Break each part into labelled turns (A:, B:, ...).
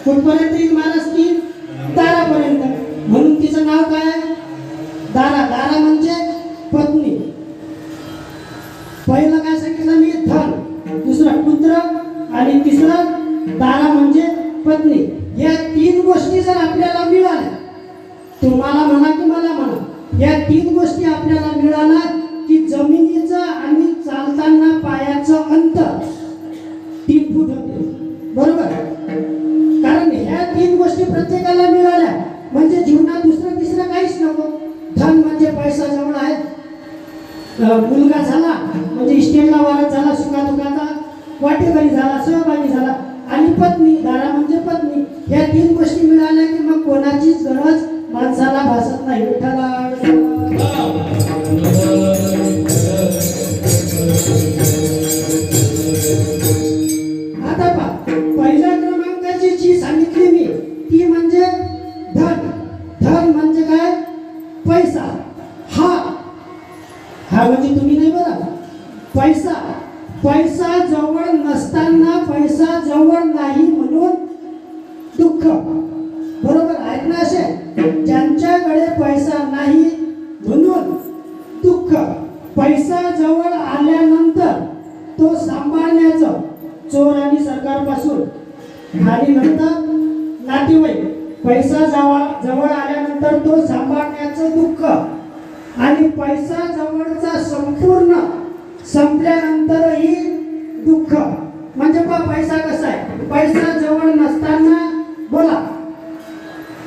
A: कुठपर्यंत येईल महाराज की दारापर्यंत. म्हणून तिचं नाव काय आहे? दारा. दारा म्हणजे पत्नी. पहिलं काय सांगितलं मी? धन, दुसरं पुत्र आणि तिसरं दारा म्हणजे पत्नी. या तीन गोष्टी जर आपल्याला मिळाल्या, तुम्हाला म्हणा की मला म्हणा, या तीन गोष्टी आपल्याला मिळाल्या की जमिनीचं आणि चालताना पायाचं अंतर 3 फूट होते. बरोबर? कारण ह्या तीन गोष्टी प्रत्येकाला मिळाल्या म्हणजे जीवनात दुसरं तिसरं काहीच नको. धन म्हणजे पैसा जवळ आहे, मुलगा झाला म्हणजे इस्टेटला वारस झाला, सुखादुखाचा वाटेकरी झाला, सहभागी झाला, आणि पत्नी, दारा म्हणजे पत्नी. ह्या तीन गोष्टी मिळाल्या की मग कोणाचीच गरज माणसाला भासत नाही. विठ्ठला आता पहा, पहिल्या क्रमांकाची जी सांगितली मी ती म्हणजे धन. धन म्हणजे काय? पैसा. हा म्हणजे तुम्ही नाही बरं. पैसा. पैसा जवळ नसताना पैसा जवळ नाही म्हणून दुःख. बरोबर आहेत ना? असे ज्यांच्याकडे पैसा नाही म्हणून दुःख. पैसा जवळ आल्यानंतर तो सांभाळण्याचं, चोर आणि सरकारपासून आणि नंतर नातेवाईक. पैसा जवळ आल्यानंतर तो सांभाळण्याचं दुःख, आणि पैसा जवळचा संपूर्ण संपल्यानंतरही दुःख. म्हणजे पैसा कसा आहे? पैसा जवळ नसताना, बोला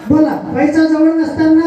A: बोला, पैसा जवळ नसताना